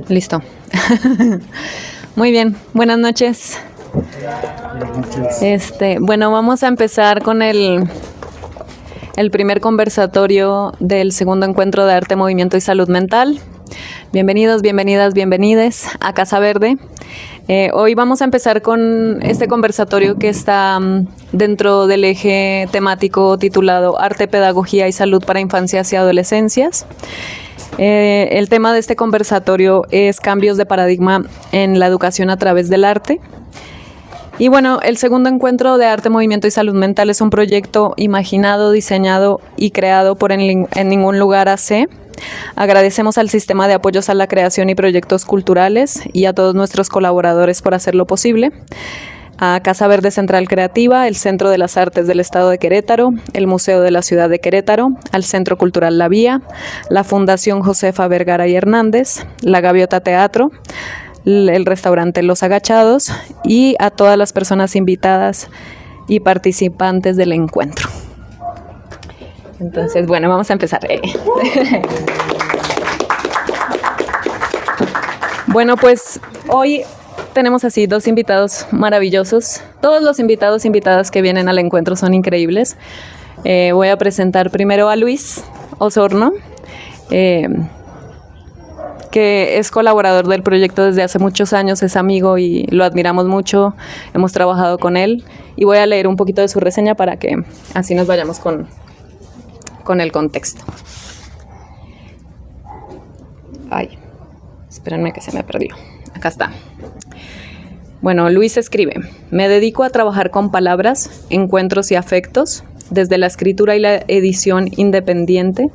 Listo. Muy bien, buenas noches. Bueno, vamos a empezar con el primer conversatorio del segundo encuentro de arte, movimiento y salud mental. Bienvenidos, bienvenidas, bienvenides a Casa Verde. Hoy vamos a empezar con este conversatorio que está dentro del eje temático titulado Arte, Pedagogía y Salud para Infancias y Adolescencias. El tema de este conversatorio es cambios de paradigma en la educación a través del arte. Y bueno, el segundo encuentro de arte, movimiento y salud mental es un proyecto imaginado, diseñado y creado por En Ningún Lugar AC. Agradecemos al Sistema de Apoyos a la Creación y Proyectos Culturales y a todos nuestros colaboradores por hacerlo posible. A Casa Verde Central Creativa, el Centro de las Artes del Estado de Querétaro, el Museo de la Ciudad de Querétaro, al Centro Cultural La Vía, la Fundación Josefa Vergara y Hernández, la Gaviota Teatro, el restaurante Los Agachados y a todas las personas invitadas y participantes del encuentro. Entonces, bueno, vamos a empezar. Bueno, pues hoy tenemos así dos invitados maravillosos. Todos los invitados e invitadas que vienen al encuentro son increíbles. Voy a presentar primero a Luis Osorno, que es colaborador del proyecto desde hace muchos años, es amigo y lo admiramos mucho, hemos trabajado con él y voy a leer un poquito de su reseña para que así nos vayamos con el contexto. Ay, espérenme que se me perdió. Acá está. Bueno, Luis escribe: me dedico a trabajar con palabras, encuentros y afectos, desde la escritura y la edición independiente,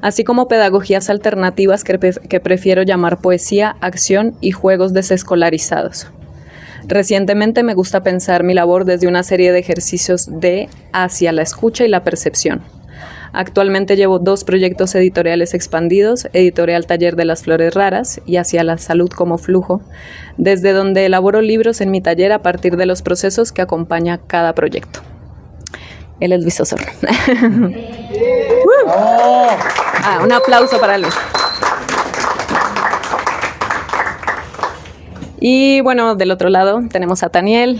así como pedagogías alternativas que prefiero llamar poesía, acción y juegos desescolarizados. Recientemente me gusta pensar mi labor desde una serie de ejercicios hacia la escucha y la percepción. Actualmente llevo 2 proyectos editoriales expandidos, Editorial Taller de las Flores Raras y Hacia la Salud como Flujo, desde donde elaboro libros en mi taller a partir de los procesos que acompaña cada proyecto. Él es Luis Osorno. Un aplauso para Luis. Y bueno, del otro lado tenemos a Taniel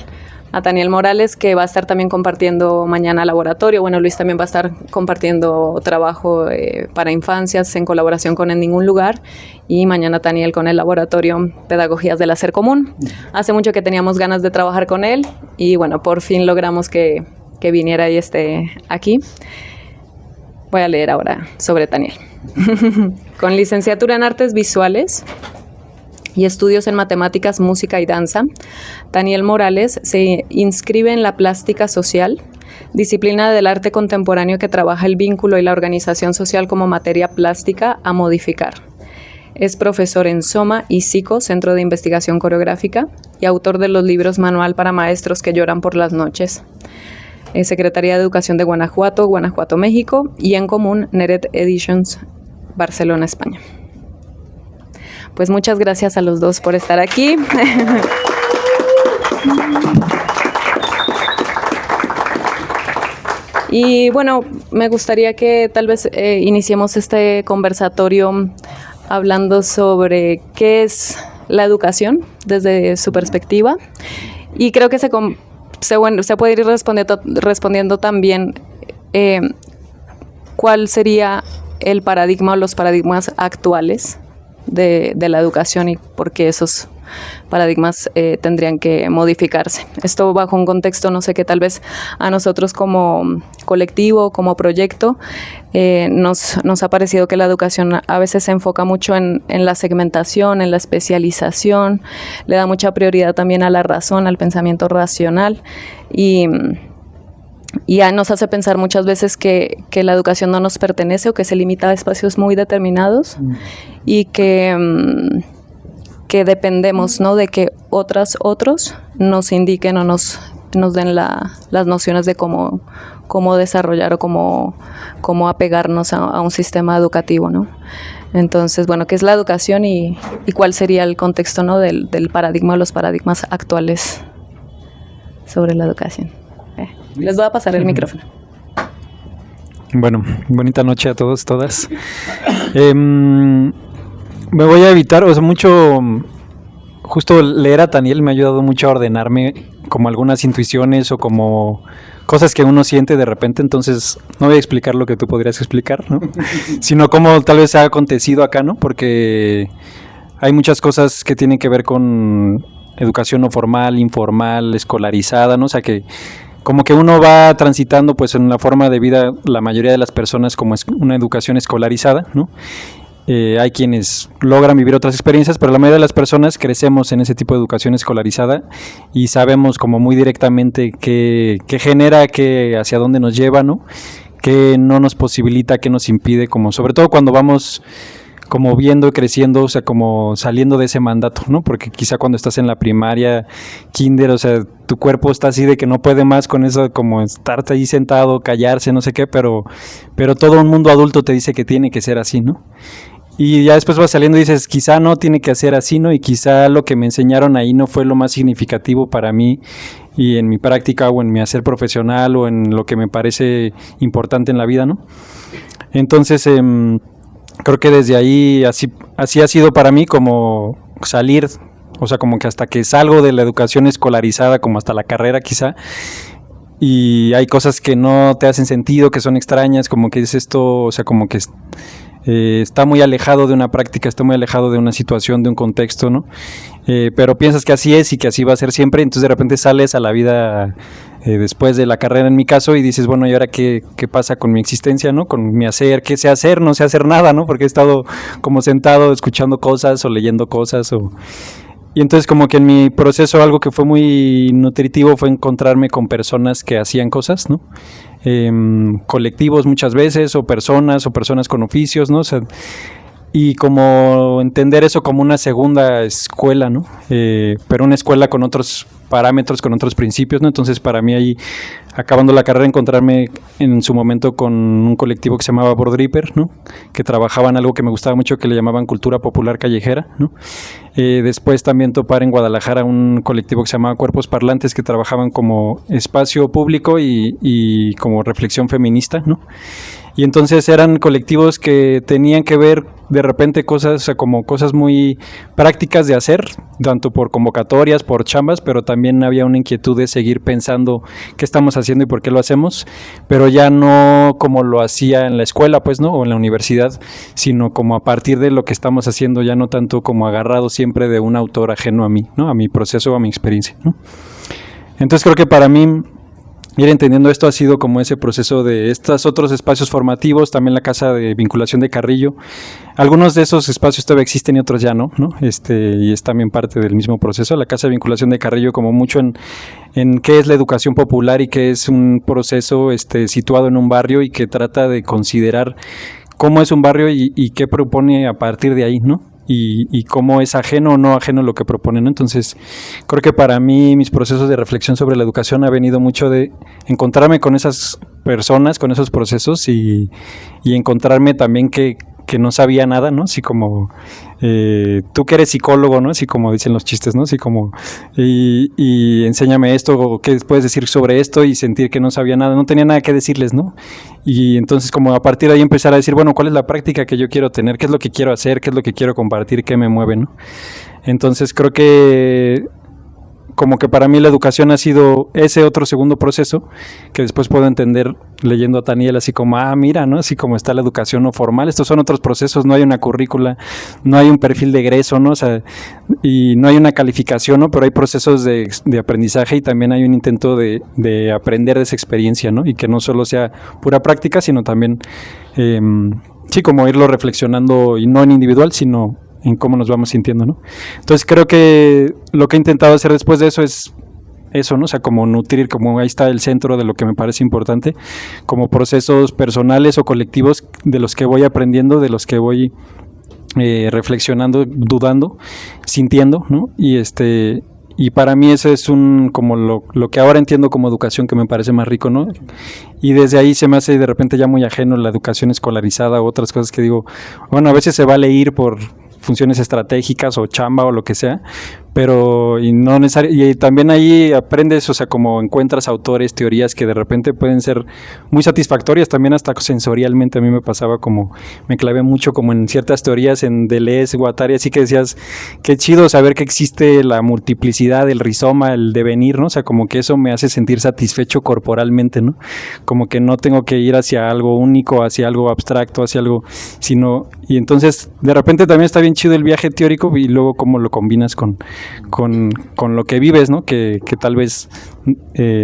Morales, que va a estar también compartiendo mañana laboratorio. Bueno, Luis también va a estar compartiendo trabajo para infancias en colaboración con En Ningún Lugar. Y mañana Taniel con el laboratorio Pedagogías del Hacer Común. Hace mucho que teníamos ganas de trabajar con él y bueno, por fin logramos que viniera y esté aquí. Voy a leer ahora sobre Taniel. Con licenciatura en Artes Visuales y estudios en matemáticas, música y danza, Taniel Morales se inscribe en la plástica social, disciplina del arte contemporáneo que trabaja el vínculo y la organización social como materia plástica a modificar. Es profesor en Soma y Psico, Centro de Investigación Coreográfica, y autor de los libros Manual para Maestros que Lloran por las Noches. Es Secretaría de Educación de Guanajuato, México, y En Común, Neret Editions, Barcelona, España. Pues muchas gracias a los dos por estar aquí. Y bueno, me gustaría que tal vez iniciemos este conversatorio hablando sobre qué es la educación desde su perspectiva. Y creo que se puede ir respondiendo también cuál sería el paradigma o los paradigmas actuales de la educación y por qué esos paradigmas tendrían que modificarse. Esto bajo un contexto, no sé, que tal vez a nosotros como colectivo, como proyecto, nos ha parecido que la educación a veces se enfoca mucho en la segmentación, en la especialización, le da mucha prioridad también a la razón, al pensamiento racional y nos hace pensar muchas veces que la educación no nos pertenece o que se limita a espacios muy determinados y que dependemos, ¿no?, de que otros nos indiquen o nos den las nociones de cómo desarrollar o cómo apegarnos a un sistema educativo, ¿no? Entonces, bueno, ¿qué es la educación y cuál sería el contexto, ¿no?, del paradigma o los paradigmas actuales sobre la educación? Les voy a pasar el micrófono. Bueno, bonita noche a todos, todas. me voy a evitar, o sea, mucho, justo leer a Daniel me ha ayudado mucho a ordenarme como algunas intuiciones o como cosas que uno siente de repente, entonces no voy a explicar lo que tú podrías explicar, ¿no? Sino cómo tal vez ha acontecido acá, ¿no? Porque hay muchas cosas que tienen que ver con educación no formal, informal, escolarizada, ¿no? O sea que como que uno va transitando pues en la forma de vida, la mayoría de las personas como es una educación escolarizada, ¿no? Hay quienes logran vivir otras experiencias, pero la mayoría de las personas crecemos en ese tipo de educación escolarizada y sabemos como muy directamente qué genera, qué hacia dónde nos lleva, ¿no? Qué no nos posibilita, qué nos impide, como sobre todo cuando vamos como viendo y creciendo, o sea, como saliendo de ese mandato, ¿no? Porque quizá cuando estás en la primaria, kinder, o sea, tu cuerpo está así de que no puede más con eso, como estar ahí sentado, callarse, no sé qué, pero todo un mundo adulto te dice que tiene que ser así, ¿no? Y ya después vas saliendo y dices, quizá no tiene que ser así, ¿no? Y quizá lo que me enseñaron ahí no fue lo más significativo para mí y en mi práctica o en mi hacer profesional o en lo que me parece importante en la vida, ¿no? Entonces, creo que desde ahí así ha sido para mí como salir, o sea, como que hasta que salgo de la educación escolarizada, como hasta la carrera quizá, y hay cosas que no te hacen sentido, que son extrañas, como que es esto, o sea, como que está muy alejado de una práctica, está muy alejado de una situación, de un contexto, ¿no? Pero piensas que así es y que así va a ser siempre, entonces de repente sales a la vida después de la carrera en mi caso y dices, bueno, ¿y ahora qué pasa con mi existencia, ¿no? Con mi hacer, ¿qué sé hacer? No sé hacer nada, ¿no? Porque he estado como sentado escuchando cosas o leyendo cosas Y entonces como que en mi proceso algo que fue muy nutritivo fue encontrarme con personas que hacían cosas, ¿no? Colectivos muchas veces o personas con oficios, ¿no? O sea, y como entender eso como una segunda escuela, ¿no? Pero una escuela con otros parámetros, con otros principios, ¿no? Entonces para mí ahí, acabando la carrera, encontrarme en su momento con un colectivo que se llamaba Board Reaper, ¿no? Que trabajaban algo que me gustaba mucho, que le llamaban cultura popular callejera, ¿no? Después también topar en Guadalajara un colectivo que se llamaba Cuerpos Parlantes, que trabajaban como espacio público y como reflexión feminista, ¿no? Y entonces eran colectivos que tenían que ver de repente cosas, o sea, como cosas muy prácticas de hacer, tanto por convocatorias, por chambas, pero también había una inquietud de seguir pensando qué estamos haciendo y por qué lo hacemos, pero ya no como lo hacía en la escuela, pues, ¿no? O en la universidad, sino como a partir de lo que estamos haciendo, ya no tanto como agarrado siempre de un autor ajeno a mí, ¿no? A mi proceso, a mi experiencia, ¿no? Entonces creo que para mí ir entendiendo esto ha sido como ese proceso de estos otros espacios formativos, también la Casa de Vinculación de Carrillo. Algunos de esos espacios todavía existen y otros ya no, ¿no? Y es también parte del mismo proceso. La Casa de Vinculación de Carrillo como mucho en qué es la educación popular y qué es un proceso situado en un barrio y que trata de considerar cómo es un barrio y qué propone a partir de ahí, ¿no? Y cómo es ajeno o no ajeno lo que proponen. Entonces, creo que para mí mis procesos de reflexión sobre la educación ha venido mucho de encontrarme con esas personas, con esos procesos y encontrarme también que no sabía nada, ¿no? Así como tú que eres psicólogo, ¿no? Así como dicen los chistes, ¿no? Así como y enséñame esto o qué puedes decir sobre esto y sentir que no sabía nada, no tenía nada que decirles, ¿no? Y entonces como a partir de ahí empezar a decir, bueno, ¿cuál es la práctica que yo quiero tener? ¿Qué es lo que quiero hacer? ¿Qué es lo que quiero compartir? ¿Qué me mueve, no? Entonces creo que como que para mí la educación ha sido ese otro segundo proceso que después puedo entender leyendo a Daniel así como, mira, ¿no? Así como está la educación no formal, estos son otros procesos, no hay una currícula, no hay un perfil de egreso, ¿no? O sea, y no hay una calificación, ¿no? Pero hay procesos de aprendizaje y también hay un intento de aprender de esa experiencia, ¿no? Y que no solo sea pura práctica, sino también, sí, como irlo reflexionando y no en individual, sino en cómo nos vamos sintiendo, ¿no? Entonces creo que lo que he intentado hacer después de eso es eso, ¿no? O sea, como nutrir, como ahí está el centro de lo que me parece importante, como procesos personales o colectivos de los que voy aprendiendo, de los que voy reflexionando, dudando, sintiendo, ¿no? Y para mí eso es como lo que ahora entiendo como educación que me parece más rico, ¿no? Y desde ahí se me hace de repente ya muy ajeno la educación escolarizada u otras cosas que digo, bueno, a veces se vale ir por funciones estratégicas o chamba o lo que sea, pero y no y también ahí aprendes, o sea, como encuentras autores, teorías que de repente pueden ser muy satisfactorias, también hasta sensorialmente a mí me pasaba como, me clavé mucho como en ciertas teorías en Deleuze, Guattari, así que decías, qué chido saber que existe la multiplicidad, el rizoma, el devenir, ¿no? O sea, como que eso me hace sentir satisfecho corporalmente, ¿no? Como que no tengo que ir hacia algo único, hacia algo abstracto, hacia algo, sino, y entonces de repente también está bien chido el viaje teórico y luego cómo lo combinas con lo que vives, ¿no? Que tal vez,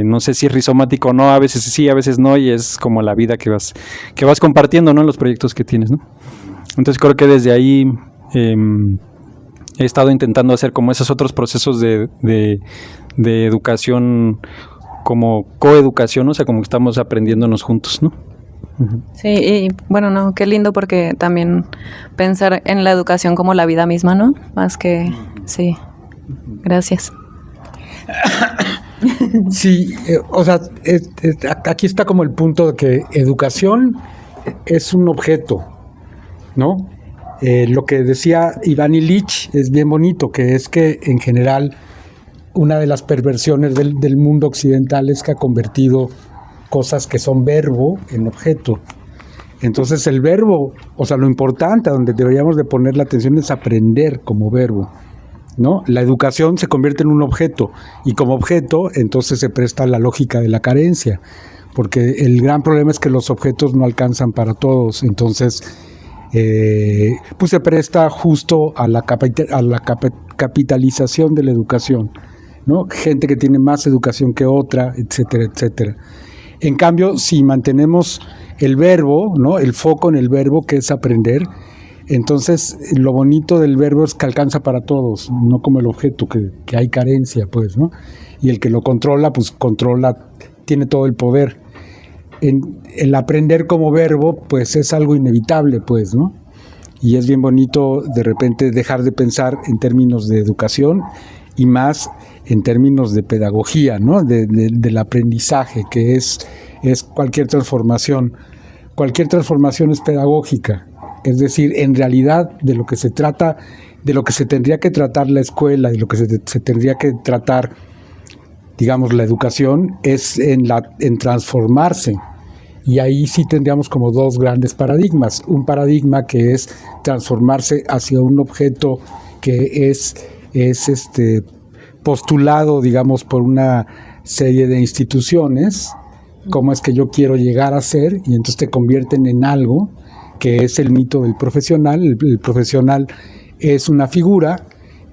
no sé si es rizomático o no, a veces sí, a veces no, y es como la vida que vas compartiendo, ¿no? En los proyectos que tienes, ¿no? Entonces creo que desde ahí he estado intentando hacer como esos otros procesos de educación, como coeducación, o sea, como que estamos aprendiéndonos juntos, ¿no? Sí, y bueno, no, qué lindo porque también pensar en la educación como la vida misma, ¿no? Más que, sí, gracias. Sí, o sea, aquí está como el punto de que educación es un objeto, ¿no? Lo que decía Iván Illich es bien bonito, que es que en general una de las perversiones del mundo occidental es que ha convertido cosas que son verbo en objeto. Entonces el verbo, o sea, lo importante, a donde deberíamos de poner la atención es aprender como verbo, ¿no? La educación se convierte en un objeto y como objeto entonces se presta a la lógica de la carencia, porque el gran problema es que los objetos no alcanzan para todos, entonces pues se presta justo a la capitalización de la educación, ¿no? Gente que tiene más educación que otra, etcétera, etcétera. En cambio, si mantenemos el verbo, ¿no? El foco en el verbo, que es aprender, entonces lo bonito del verbo es que alcanza para todos, no como el objeto, que hay carencia, pues, ¿no? Y el que lo controla, pues controla, tiene todo el poder. El aprender como verbo, pues es algo inevitable, pues, ¿no? Y es bien bonito de repente dejar de pensar en términos de educación y más en términos de pedagogía, ¿no? Del aprendizaje, que es cualquier transformación. Cualquier transformación es pedagógica. Es decir, en realidad de lo que se trata, de lo que se tendría que tratar la escuela, de lo que se tendría que tratar, digamos, la educación, es en transformarse. Y ahí sí tendríamos como dos grandes paradigmas. Un paradigma que es transformarse hacia un objeto que es postulado, digamos, por una serie de instituciones, cómo es que yo quiero llegar a ser, y entonces te convierten en algo, que es el mito del profesional. El profesional es una figura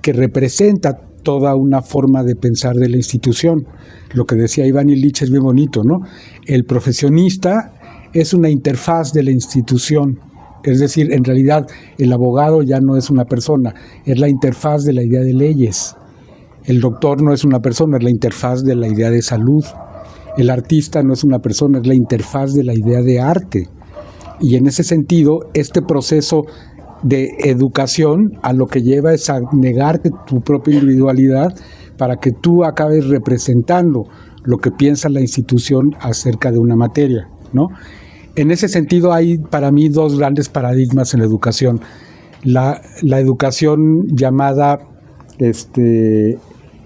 que representa toda una forma de pensar de la institución. Lo que decía Iván Illich es bien bonito, ¿no? El profesionista es una interfaz de la institución. Es decir, en realidad el abogado ya no es una persona, es la interfaz de la idea de leyes. El doctor no es una persona, es la interfaz de la idea de salud. El artista no es una persona, es la interfaz de la idea de arte. Y en ese sentido, este proceso de educación a lo que lleva es a negarte tu propia individualidad para que tú acabes representando lo que piensa la institución acerca de una materia, ¿no? En ese sentido hay para mí dos grandes paradigmas en la educación. La educación llamada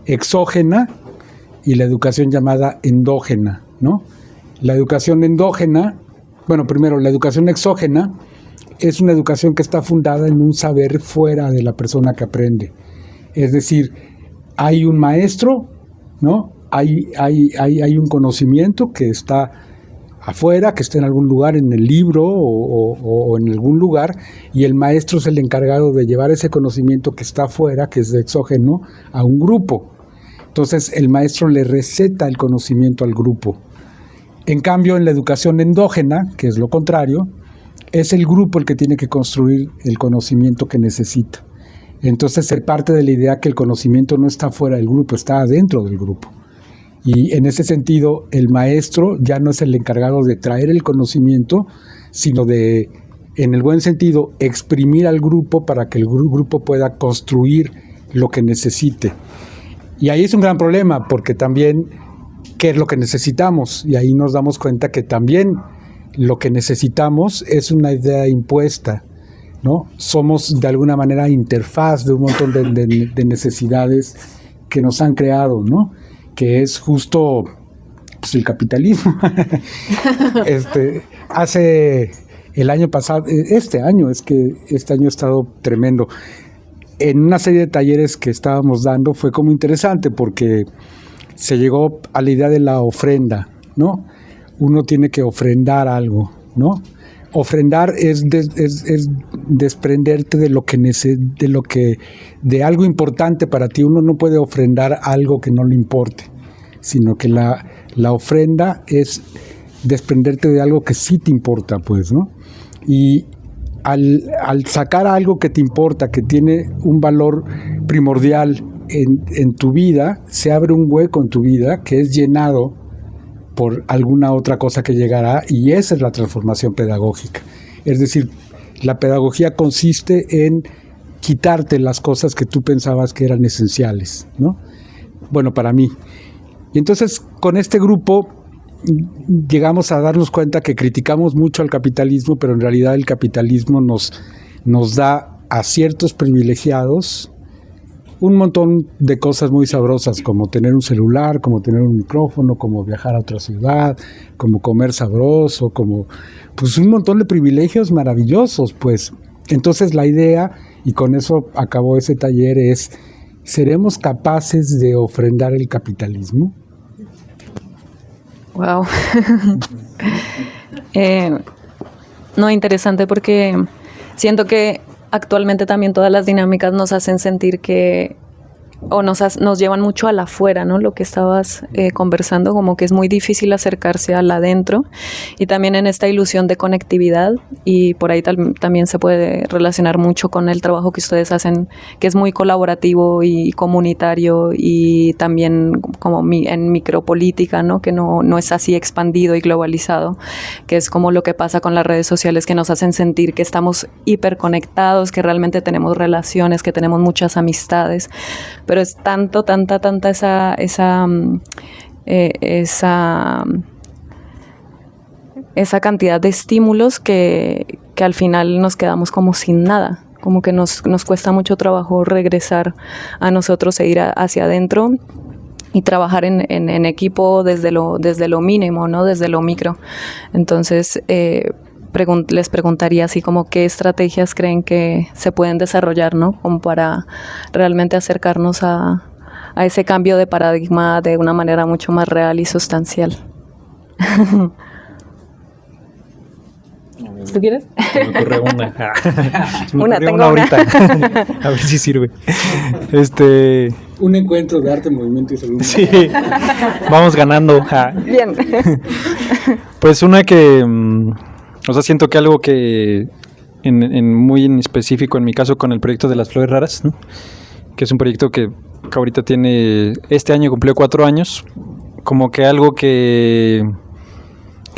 exógena y la educación llamada endógena, ¿no? La educación endógena, bueno, primero, la educación exógena es una educación que está fundada en un saber fuera de la persona que aprende. Es decir, hay un maestro, ¿no? Hay un conocimiento que está afuera, que está en algún lugar, en el libro o en algún lugar, y el maestro es el encargado de llevar ese conocimiento que está afuera, que es exógeno, a un grupo. Entonces el maestro le receta el conocimiento al grupo. En cambio, en la educación endógena, que es lo contrario, es el grupo el que tiene que construir el conocimiento que necesita. Entonces se parte de la idea que el conocimiento no está fuera del grupo, está adentro del grupo. Y en ese sentido, el maestro ya no es el encargado de traer el conocimiento, sino de, en el buen sentido, exprimir al grupo para que el grupo pueda construir lo que necesite. Y ahí es un gran problema, porque también, ¿qué es lo que necesitamos? Y ahí nos damos cuenta que también lo que necesitamos es una idea impuesta. ¿no? Somos de alguna manera interfaz de un montón de necesidades que nos han creado, ¿no? Que es justo pues, el capitalismo. Hace el año pasado, este año ha estado tremendo. En una serie de talleres que estábamos dando fue como interesante porque se llegó a la idea de la ofrenda, ¿no? Uno tiene que ofrendar algo, ¿no? Ofrendar es desprenderte de algo importante para ti. Uno no puede ofrendar algo que no le importe, sino que la ofrenda es desprenderte de algo que sí te importa, pues, ¿no? Y al sacar algo que te importa, que tiene un valor primordial en tu vida, se abre un hueco en tu vida que es llenado por alguna otra cosa que llegará, y esa es la transformación pedagógica. Es decir, la pedagogía consiste en quitarte las cosas que tú pensabas que eran esenciales, ¿no? Bueno, para mí. Y entonces, con este grupo llegamos a darnos cuenta que criticamos mucho al capitalismo, pero en realidad el capitalismo nos da a ciertos privilegiados un montón de cosas muy sabrosas, como tener un celular, como tener un micrófono, como viajar a otra ciudad, como comer sabroso, como pues un montón de privilegios maravillosos, pues. Entonces la idea, y con eso acabó ese taller, es: ¿seremos capaces de ofrendar el capitalismo? Wow. No, interesante, porque siento que actualmente también todas las dinámicas nos hacen sentir que, o nos llevan mucho al afuera, ¿no? Lo que estabas conversando, como que es muy difícil acercarse al adentro, y también en esta ilusión de conectividad, y por ahí también se puede relacionar mucho con el trabajo que ustedes hacen, que es muy colaborativo y comunitario, y también como en micropolítica, ¿no? Que no es así expandido y globalizado, que es como lo que pasa con las redes sociales, que nos hacen sentir que estamos hiperconectados, que realmente tenemos relaciones, que tenemos muchas amistades, pero es tanta esa cantidad de estímulos que al final nos quedamos como sin nada, como que nos cuesta mucho trabajo regresar a nosotros e ir hacia adentro y trabajar en equipo desde lo mínimo, ¿no? Desde lo micro. Entonces, les preguntaría así como qué estrategias creen que se pueden desarrollar, ¿no? Como para realmente acercarnos a ese cambio de paradigma de una manera mucho más real y sustancial. ¿Tú quieres? Se me ocurre una. Se me Una, ocurrió tengo una una. ahorita. A ver si sirve. Un encuentro de arte, movimiento y salud. Sí. Vamos ganando. Bien. Pues una que... O sea, siento que algo que muy en específico en mi caso con el proyecto de las flores raras, ¿no? Que es un proyecto que ahorita este año cumplió 4 años, como que algo que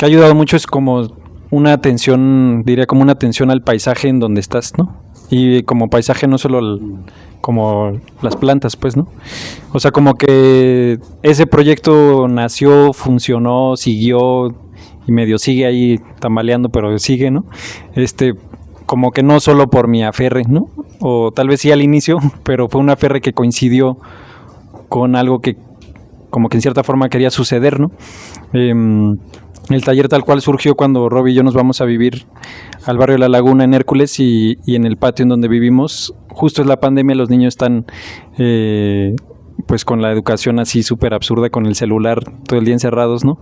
ha ayudado mucho es como una atención, diría como una atención al paisaje en donde estás, ¿no? Y como paisaje no solo como las plantas, pues, ¿no? O sea, como que ese proyecto nació, funcionó, siguió, y medio sigue ahí tambaleando, pero sigue, ¿no? Como que no solo por mi aferre, ¿no? O tal vez sí al inicio, pero fue un aferre que coincidió con algo que como que en cierta forma quería suceder, ¿no? El taller tal cual surgió cuando Robbie y yo nos vamos a vivir al barrio de La Laguna en Hércules, y en el patio en donde vivimos, justo es la pandemia, los niños están... pues con la educación así súper absurda, con el celular todo el día encerrados, ¿no?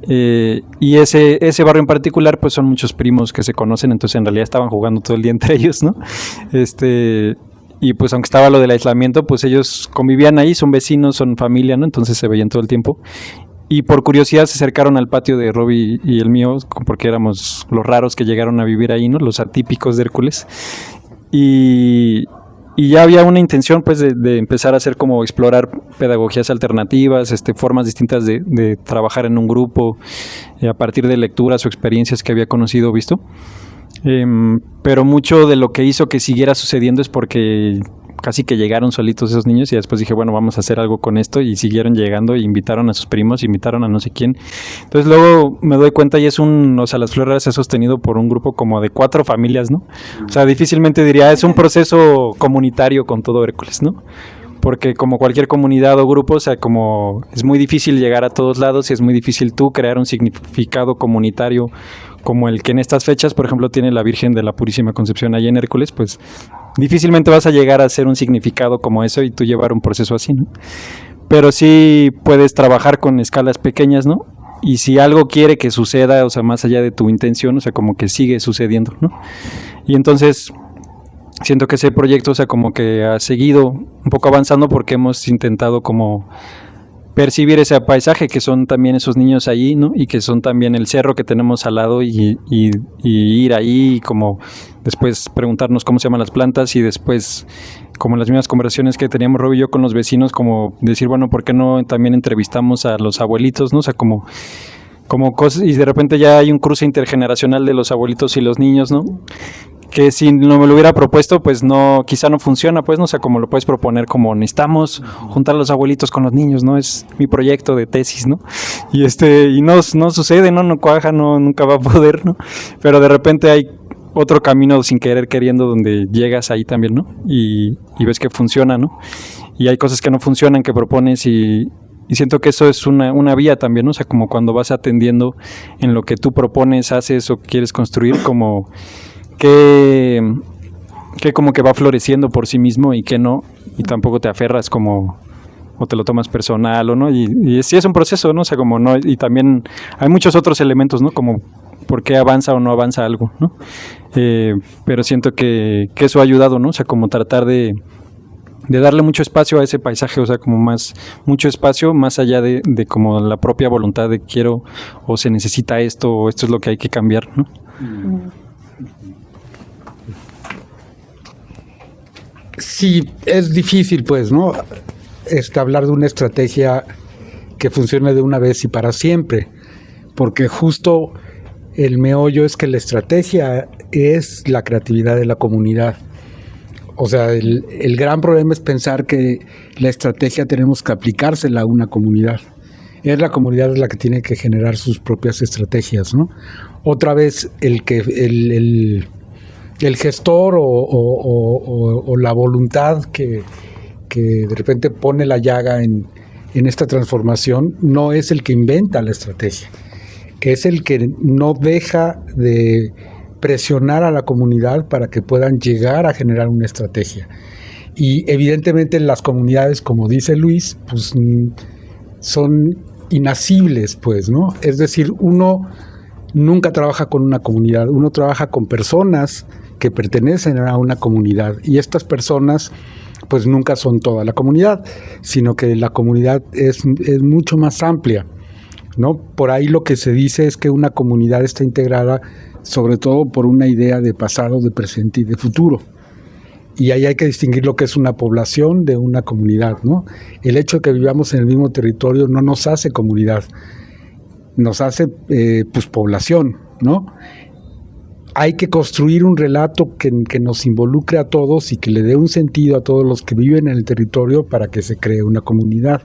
Y ese barrio en particular, pues son muchos primos que se conocen, entonces en realidad estaban jugando todo el día entre ellos, ¿no? Y pues aunque estaba lo del aislamiento, pues ellos convivían ahí, son vecinos, son familia, ¿no? Entonces se veían todo el tiempo. Y por curiosidad se acercaron al patio de Robbie y el mío, porque éramos los raros que llegaron a vivir ahí, ¿no? Los atípicos de Hércules. Y ya había una intención, pues, de empezar a hacer como explorar pedagogías alternativas, formas distintas de trabajar en un grupo, a partir de lecturas o experiencias que había conocido o visto. Pero mucho de lo que hizo que siguiera sucediendo es porque casi que llegaron solitos esos niños y después dije, bueno, vamos a hacer algo con esto y siguieron llegando y invitaron a sus primos, invitaron a no sé quién. Entonces luego me doy cuenta y Las Flores se ha sostenido por un grupo como de 4 familias, ¿no? O sea, difícilmente diría, es un proceso comunitario con todo Hércules, ¿no? Porque como cualquier comunidad o grupo, o sea, como es muy difícil llegar a todos lados y es muy difícil tú crear un significado comunitario como el que en estas fechas, por ejemplo, tiene la Virgen de la Purísima Concepción allá en Hércules, pues difícilmente vas a llegar a hacer un significado como eso y tú llevar un proceso así, ¿no? Pero sí puedes trabajar con escalas pequeñas, ¿no? Y si algo quiere que suceda, o sea, más allá de tu intención, o sea, como que sigue sucediendo, ¿no? Y entonces siento que ese proyecto, o sea, como que ha seguido un poco avanzando porque hemos intentado como percibir ese paisaje que son también esos niños allí, ¿no? Y que son también el cerro que tenemos al lado y ir ahí y como después preguntarnos cómo se llaman las plantas y después como en las mismas conversaciones que teníamos Rob y yo con los vecinos, como decir, bueno, ¿por qué no también entrevistamos a los abuelitos, ¿no? O sea, como cosas, y de repente ya hay un cruce intergeneracional de los abuelitos y los niños, ¿no? Que si no me lo hubiera propuesto, pues no, quizá no funciona, pues, no sé, como lo puedes proponer, como necesitamos juntar a los abuelitos con los niños, ¿no? Es mi proyecto de tesis, ¿no? Y y no sucede, ¿no? No cuaja, no, nunca va a poder, ¿no? Pero de repente hay otro camino sin querer queriendo donde llegas ahí también, ¿no? Y ves que funciona, ¿no? Y hay cosas que no funcionan, que propones y siento que eso es una vía también, ¿no? O sea, como cuando vas atendiendo en lo que tú propones, haces o quieres construir, como que como que va floreciendo por sí mismo y que no, y tampoco te aferras como o te lo tomas personal o no, y sí es un proceso, ¿no? O sea, como no, y también hay muchos otros elementos, ¿no? Como por qué avanza o no avanza algo, ¿no? Pero siento que eso ha ayudado, ¿no? O sea, como tratar de darle mucho espacio a ese paisaje, o sea, como mucho espacio más allá de como la propia voluntad de quiero o se necesita esto o esto es lo que hay que cambiar, ¿no? Sí, es difícil, pues, ¿no? Hablar de una estrategia que funcione de una vez y para siempre, porque justo el meollo es que la estrategia es la creatividad de la comunidad. O sea, el gran problema es pensar que la estrategia tenemos que aplicársela a una comunidad. Es la comunidad la que tiene que generar sus propias estrategias, ¿no? Otra vez, el gestor o la voluntad que de repente pone la llaga en esta transformación no es el que inventa la estrategia, es el que no deja de presionar a la comunidad para que puedan llegar a generar una estrategia. Y evidentemente las comunidades, como dice Luis, pues son inasibles, pues, ¿no? Es decir, uno nunca trabaja con una comunidad, uno trabaja con personas que pertenecen a una comunidad y estas personas pues nunca son toda la comunidad, sino que la comunidad es mucho más amplia, ¿no? Por ahí lo que se dice es que una comunidad está integrada sobre todo por una idea de pasado, de presente y de futuro. Y ahí hay que distinguir lo que es una población de una comunidad, ¿no? El hecho de que vivamos en el mismo territorio no nos hace comunidad, nos hace pues población, ¿no? Hay que construir un relato que nos involucre a todos y que le dé un sentido a todos los que viven en el territorio para que se cree una comunidad.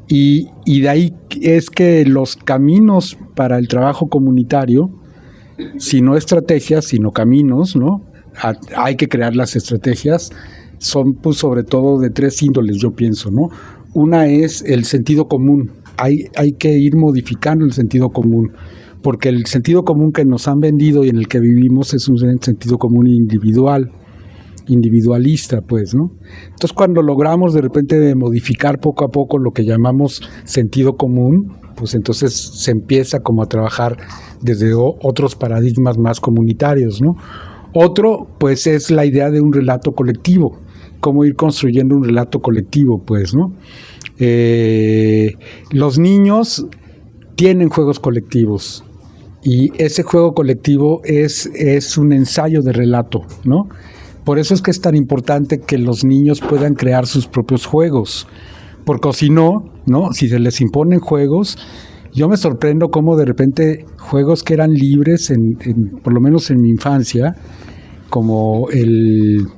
Y de ahí es que los caminos para el trabajo comunitario, si no estrategias, sino caminos, ¿no? Hay que crear las estrategias, son pues sobre todo de 3 índoles, yo pienso, ¿no? Una es el sentido común, hay que ir modificando el sentido común, porque el sentido común que nos han vendido y en el que vivimos es un sentido común individualista, pues, ¿no? Entonces, cuando logramos de repente modificar poco a poco lo que llamamos sentido común, pues entonces se empieza como a trabajar desde otros paradigmas más comunitarios, ¿no? Otro, pues, es la idea de un relato colectivo, cómo ir construyendo un relato colectivo, pues, ¿no? Los niños tienen juegos colectivos y ese juego colectivo es un ensayo de relato, ¿no? Por eso es que es tan importante que los niños puedan crear sus propios juegos, porque si no, si se les imponen juegos, yo me sorprendo cómo de repente juegos que eran libres, por lo menos en mi infancia, como el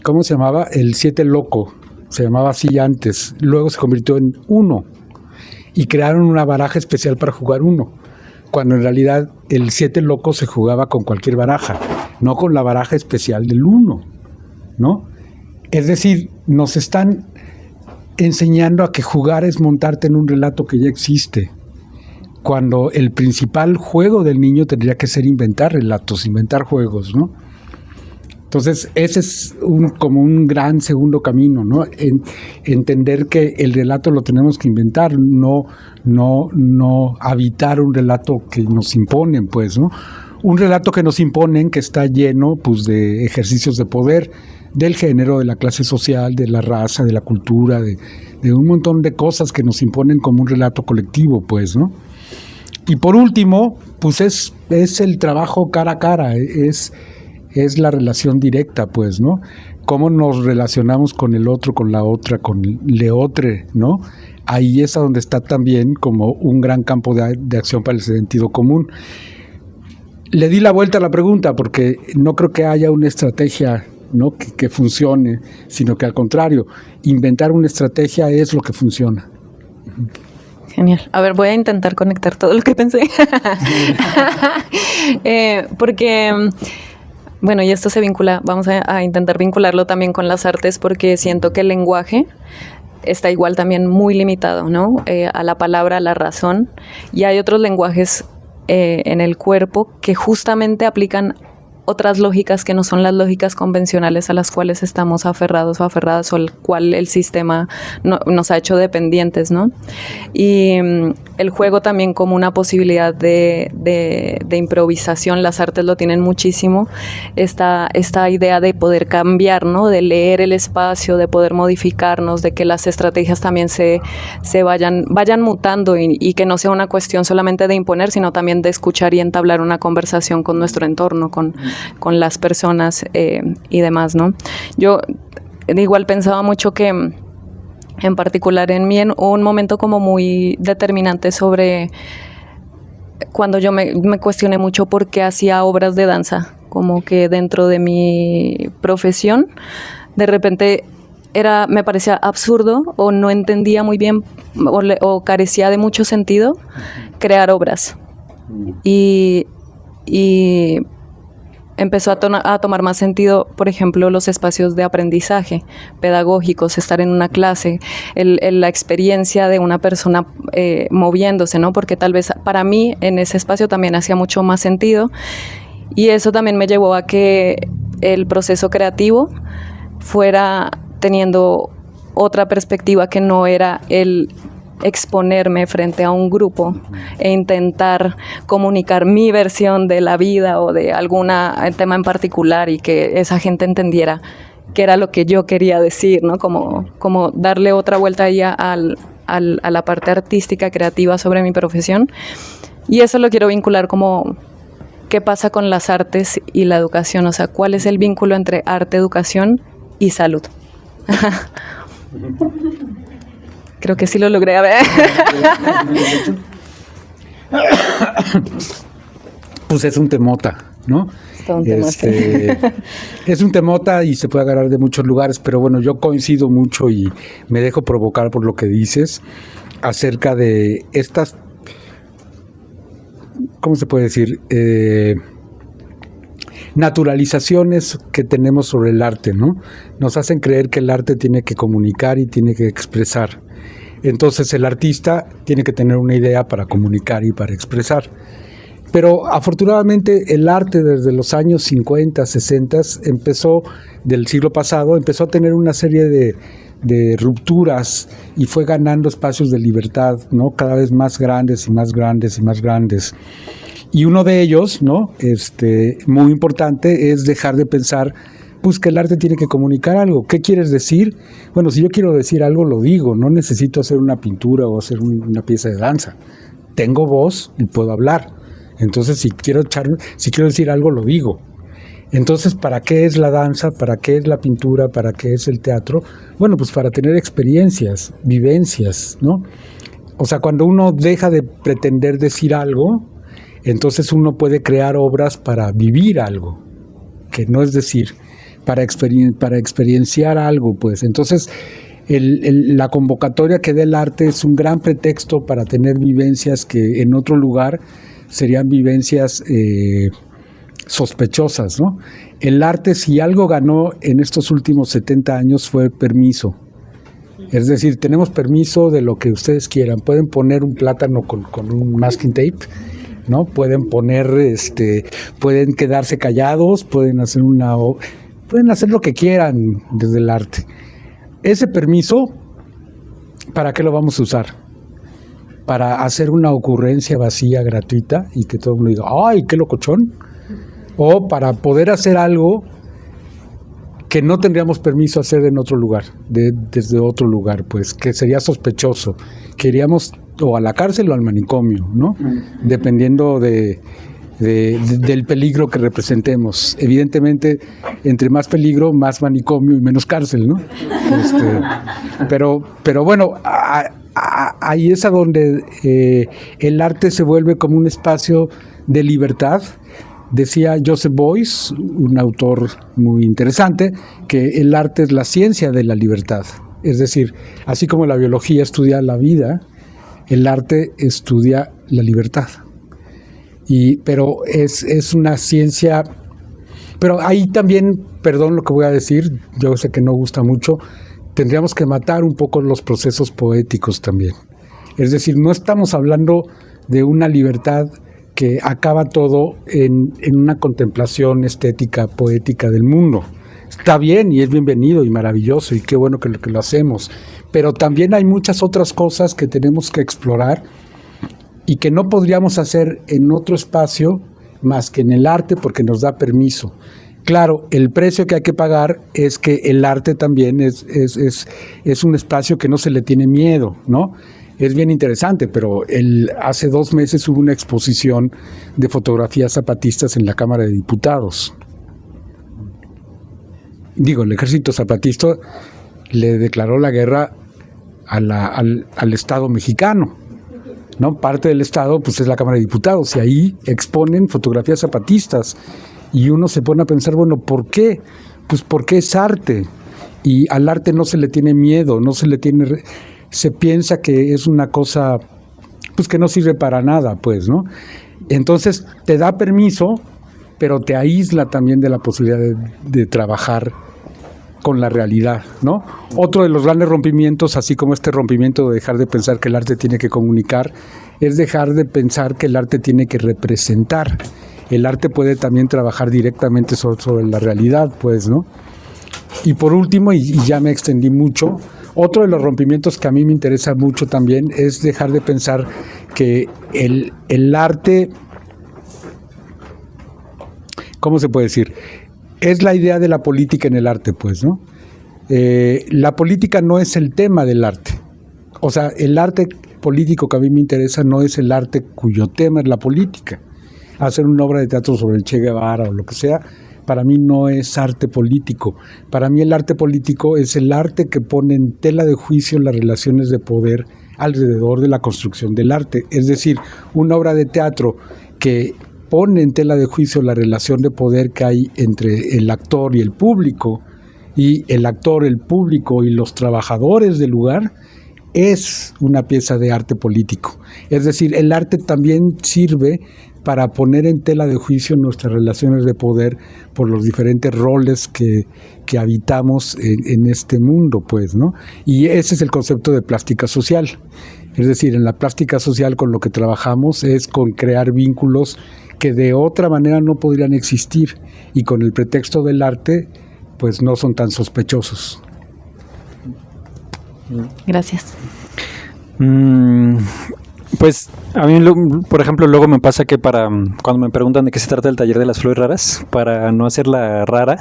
¿cómo se llamaba? El 7 loco, se llamaba así antes, luego se convirtió en 1 y crearon una baraja especial para jugar 1, cuando en realidad el 7 loco se jugaba con cualquier baraja, no con la baraja especial del 1, ¿no? Es decir, nos están enseñando a que jugar es montarte en un relato que ya existe, cuando el principal juego del niño tendría que ser inventar relatos, inventar juegos, ¿no? Entonces, ese es como un gran segundo camino, ¿no? Entender que el relato lo tenemos que inventar, no habitar un relato que nos imponen, pues, ¿no? Un relato que nos imponen que está lleno, pues, de ejercicios de poder, del género, de la clase social, de la raza, de la cultura, de un montón de cosas que nos imponen como un relato colectivo, pues, ¿no? Y por último, pues es el trabajo cara a cara, es la relación directa, pues, ¿no? Cómo nos relacionamos con el otro, con la otra, con leotre, ¿no? Ahí es a donde está también como un gran campo de acción para el sentido común. Le di la vuelta a la pregunta porque no creo que haya una estrategia, ¿no? que funcione, sino que al contrario, inventar una estrategia es lo que funciona. Genial. A ver, voy a intentar conectar todo lo que pensé. Porque, bueno, y esto se vincula, vamos a intentar vincularlo también con las artes, porque siento que el lenguaje está igual también muy limitado, ¿no? A la palabra, a la razón. Y hay otros lenguajes en el cuerpo que justamente aplican otras lógicas que no son las lógicas convencionales a las cuales estamos aferrados o aferradas, o al cual el sistema nos ha hecho dependientes, ¿no? Y el juego también como una posibilidad de improvisación, las artes lo tienen muchísimo, esta idea de poder cambiar, ¿no? De leer el espacio, de poder modificarnos, de que las estrategias también se vayan mutando y que no sea una cuestión solamente de imponer, sino también de escuchar y entablar una conversación con nuestro entorno, con las personas y demás, ¿no? Yo igual pensaba mucho que, en particular en mí, en un momento como muy determinante sobre cuando yo me cuestioné mucho por qué hacía obras de danza, como que dentro de mi profesión, de repente me parecía absurdo o no entendía muy bien o carecía de mucho sentido crear obras. Y empezó a tomar más sentido, por ejemplo, los espacios de aprendizaje pedagógicos, estar en una clase, la experiencia de una persona moviéndose, ¿no? Porque tal vez para mí en ese espacio también hacía mucho más sentido, y eso también me llevó a que el proceso creativo fuera teniendo otra perspectiva que no era el exponerme frente a un grupo e intentar comunicar mi versión de la vida o de algún tema en particular y que esa gente entendiera qué era lo que yo quería decir, ¿no? Como darle otra vuelta ahí a la parte artística, creativa sobre mi profesión. Y eso lo quiero vincular como qué pasa con las artes y la educación, o sea, cuál es el vínculo entre arte, educación y salud. Creo que sí lo logré, a ver. Pues es un temota, ¿no? Es un temota y se puede agarrar de muchos lugares, pero bueno, yo coincido mucho y me dejo provocar por lo que dices acerca de estas, ¿cómo se puede decir? Naturalizaciones que tenemos sobre el arte, ¿no? Nos hacen creer que el arte tiene que comunicar y tiene que expresar. Entonces el artista tiene que tener una idea para comunicar y para expresar. Pero afortunadamente el arte desde los años 50, 60 del siglo pasado, empezó a tener una serie de rupturas y fue ganando espacios de libertad, ¿no? Cada vez más grandes y más grandes y más grandes. Y uno de ellos, ¿no? Muy importante, es dejar de pensar pues que el arte tiene que comunicar algo. ¿Qué quieres decir? Bueno, si yo quiero decir algo, lo digo. No necesito hacer una pintura o hacer una pieza de danza. Tengo voz y puedo hablar. Entonces, si quiero decir algo, lo digo. Entonces, ¿para qué es la danza? ¿Para qué es la pintura? ¿Para qué es el teatro? Bueno, pues para tener experiencias, vivencias, ¿no? O sea, cuando uno deja de pretender decir algo, entonces uno puede crear obras para vivir algo, que no es decir. para experienciar algo, pues. Entonces, la convocatoria que da el arte es un gran pretexto para tener vivencias que en otro lugar serían vivencias sospechosas, ¿no? El arte, si algo ganó en estos últimos 70 años, fue permiso. Es decir, tenemos permiso de lo que ustedes quieran. Pueden poner un plátano con un masking tape, ¿no? Pueden poner, pueden quedarse callados, pueden hacer lo que quieran desde el arte. Ese permiso, ¿para qué lo vamos a usar? Para hacer una ocurrencia vacía, gratuita, y que todo el mundo diga, ¡ay, qué locochón! O para poder hacer algo que no tendríamos permiso hacer en otro lugar, desde otro lugar, pues, que sería sospechoso, que iríamos o a la cárcel o al manicomio, ¿no? Dependiendo del peligro que representemos. Evidentemente, entre más peligro, más manicomio y menos cárcel, ¿no? Pero bueno, ahí es a donde el arte se vuelve como un espacio de libertad. Decía Joseph Beuys, un autor muy interesante, que el arte es la ciencia de la libertad. Es decir, así como la biología estudia la vida, el arte estudia la libertad. Pero es una ciencia. Pero ahí también, perdón lo que voy a decir, yo sé que no gusta mucho, tendríamos que matar un poco los procesos poéticos también. Es decir, no estamos hablando de una libertad que acaba todo en una contemplación estética, poética del mundo. Está bien y es bienvenido y maravilloso y qué bueno que lo hacemos, pero también hay muchas otras cosas que tenemos que explorar y que no podríamos hacer en otro espacio más que en el arte porque nos da permiso. Claro, el precio que hay que pagar es que el arte también es un espacio que no se le tiene miedo, ¿no? Es bien interesante, pero hace 2 meses hubo una exposición de fotografías zapatistas en la Cámara de Diputados. El ejército zapatista le declaró la guerra al Estado mexicano, ¿no? Parte del Estado pues es la Cámara de Diputados y ahí exponen fotografías zapatistas y uno se pone a pensar, bueno, ¿por qué? Pues porque es arte y al arte no se le tiene miedo, se piensa que es una cosa pues que no sirve para nada, pues, ¿no? Entonces te da permiso, pero te aísla también de la posibilidad de trabajar con la realidad, ¿no? Otro de los grandes rompimientos, así como este rompimiento de dejar de pensar que el arte tiene que comunicar, es dejar de pensar que el arte tiene que representar. El arte puede también trabajar directamente sobre la realidad, pues, ¿no? Y por último, y ya me extendí mucho, otro de los rompimientos que a mí me interesa mucho también es dejar de pensar que el arte, ¿cómo se puede decir? Es la idea de la política en el arte, pues, ¿no? La política no es el tema del arte. O sea, el arte político que a mí me interesa no es el arte cuyo tema es la política. Hacer una obra de teatro sobre el Che Guevara o lo que sea, para mí no es arte político. Para mí el arte político es el arte que pone en tela de juicio las relaciones de poder alrededor de la construcción del arte. Es decir, una obra de teatro que pone en tela de juicio la relación de poder que hay entre el actor y el público, y el actor, el público y los trabajadores del lugar, es una pieza de arte político. Es decir, el arte también sirve para poner en tela de juicio nuestras relaciones de poder por los diferentes roles que habitamos en este mundo, pues, ¿no? Y ese es el concepto de plástica social. Es decir, en la plástica social con lo que trabajamos es con crear vínculos que de otra manera no podrían existir y con el pretexto del arte, pues no son tan sospechosos. Gracias. Pues a mí, por ejemplo, luego me pasa que cuando me preguntan de qué se trata el taller de las flores raras, para no hacerla rara,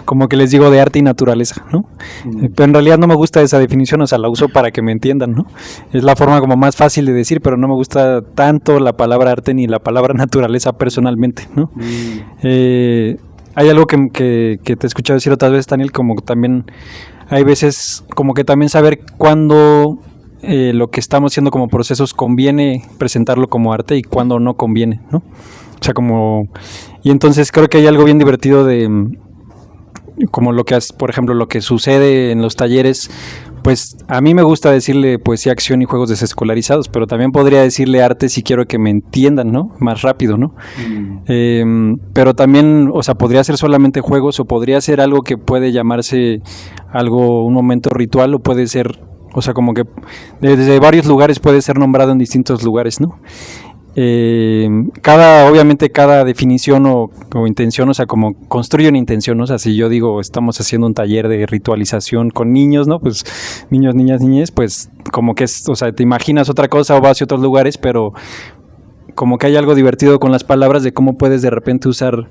como que les digo de arte y naturaleza, ¿no? Pero en realidad no me gusta esa definición, o sea, la uso para que me entiendan, ¿no? Es la forma como más fácil de decir, pero no me gusta tanto la palabra arte ni la palabra naturaleza personalmente, ¿no? Hay algo que te he escuchado decir otras veces, Daniel, como también hay veces como que también saber cuándo lo que estamos haciendo como procesos conviene presentarlo como arte y cuándo no conviene, ¿no? O sea, y entonces creo que hay algo bien divertido de como lo que, por ejemplo, lo que sucede en los talleres, pues a mí me gusta decirle poesía, acción y juegos desescolarizados, pero también podría decirle arte si quiero que me entiendan, ¿no? Más rápido, ¿no? Pero también, o sea, podría ser solamente juegos o podría ser algo que puede llamarse algo, un momento ritual, o puede ser, o sea, como que desde varios lugares puede ser nombrado en distintos lugares, ¿no? Obviamente cada definición o intención, o sea, como construye una intención, ¿no? O sea, si yo digo estamos haciendo un taller de ritualización con niños, ¿no? Pues niños, niñas, niñas, pues como que es, o sea, te imaginas otra cosa o vas hacia otros lugares, pero como que hay algo divertido con las palabras de cómo puedes de repente usar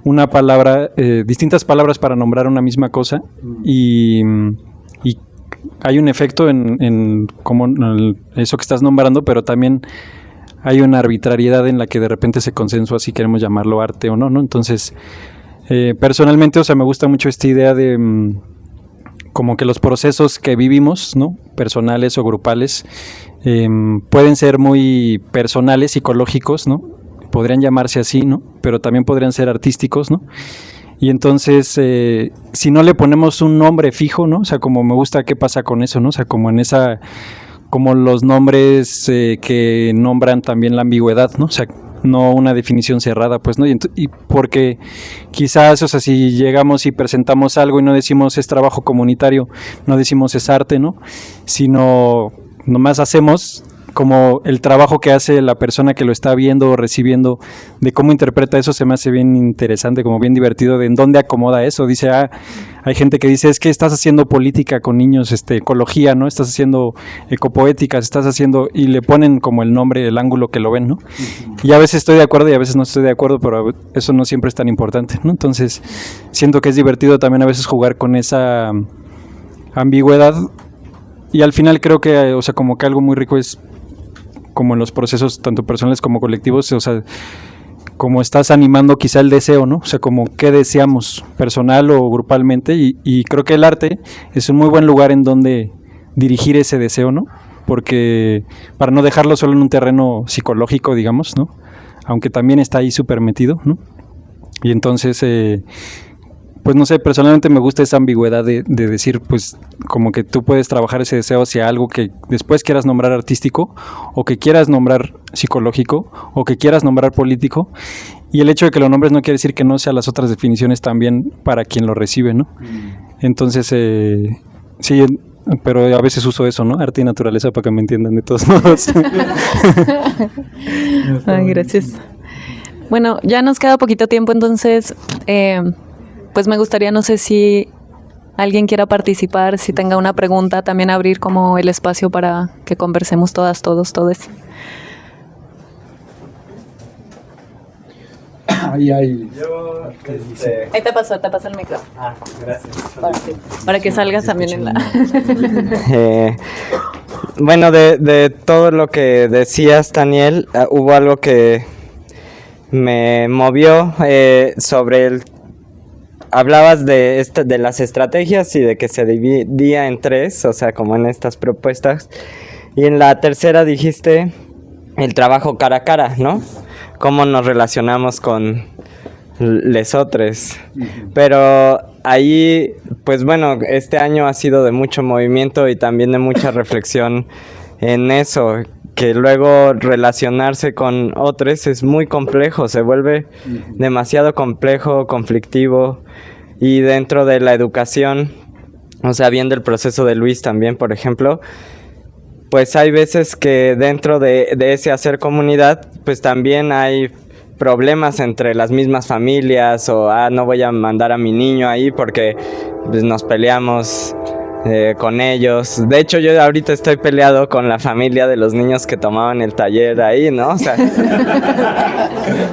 una palabra, distintas palabras para nombrar una misma cosa y hay un efecto en como eso que estás nombrando, pero también hay una arbitrariedad en la que de repente se consensúa si queremos llamarlo arte o no, ¿no? Entonces, personalmente, o sea, me gusta mucho esta idea de como que los procesos que vivimos, ¿no? Personales o grupales, pueden ser muy personales, psicológicos, ¿no? Podrían llamarse así, ¿no? Pero también podrían ser artísticos, ¿no? Y entonces, si no le ponemos un nombre fijo, ¿no? O sea, como me gusta qué pasa con eso, ¿no? O sea, como en esa, como los nombres que nombran también la ambigüedad, ¿no? O sea, no una definición cerrada, pues, ¿no? Y porque quizás, o sea, si llegamos y presentamos algo y no decimos es trabajo comunitario, no decimos es arte, ¿no? Sino nomás hacemos como el trabajo que hace la persona que lo está viendo o recibiendo, de cómo interpreta eso, se me hace bien interesante, como bien divertido, de en dónde acomoda eso. Dice, hay gente que dice, es que estás haciendo política con niños, ecología, ¿no? Estás haciendo ecopoéticas, estás haciendo, y le ponen como el nombre, el ángulo que lo ven, ¿no? Y a veces estoy de acuerdo y a veces no estoy de acuerdo, pero eso no siempre es tan importante, ¿no? Entonces, siento que es divertido también a veces jugar con esa ambigüedad, y al final creo que, o sea, como que algo muy rico es como en los procesos tanto personales como colectivos, o sea, como estás animando quizá el deseo, ¿no? O sea, como qué deseamos personal o grupalmente, y creo que el arte es un muy buen lugar en donde dirigir ese deseo, ¿no? Porque para no dejarlo solo en un terreno psicológico, digamos, ¿no? Aunque también está ahí súper metido, ¿no? Y entonces, pues no sé, personalmente me gusta esa ambigüedad de decir, pues como que tú puedes trabajar ese deseo hacia algo que después quieras nombrar artístico, o que quieras nombrar psicológico, o que quieras nombrar político, y el hecho de que lo nombres no quiere decir que no sea las otras definiciones también para quien lo recibe, ¿no? Entonces, sí, pero a veces uso eso, ¿no? Arte y naturaleza para que me entiendan de todos modos. Ay, gracias. Bueno, ya nos queda poquito tiempo, entonces pues me gustaría, no sé si alguien quiera participar, si tenga una pregunta, también abrir como el espacio para que conversemos todas, todos, todes. Ahí hay. Ahí te pasó el micro. Ah, gracias. Para que salgas también en la... Bueno, de todo lo que decías, Daniel, hubo algo que me movió sobre el... Hablabas de las estrategias y de que se dividía en tres, o sea, como en estas propuestas. Y en la tercera dijiste el trabajo cara a cara, ¿no? Cómo nos relacionamos con lesotres. Pero ahí, pues bueno, este año ha sido de mucho movimiento y también de mucha reflexión en eso, que luego relacionarse con otros es muy complejo, se vuelve demasiado complejo, conflictivo, y dentro de la educación, o sea, viendo el proceso de Luis también, por ejemplo, pues hay veces que dentro de ese hacer comunidad, pues también hay problemas entre las mismas familias, o no voy a mandar a mi niño ahí porque pues, nos peleamos con ellos. De hecho, yo ahorita estoy peleado con la familia de los niños que tomaban el taller ahí, ¿no? O sea,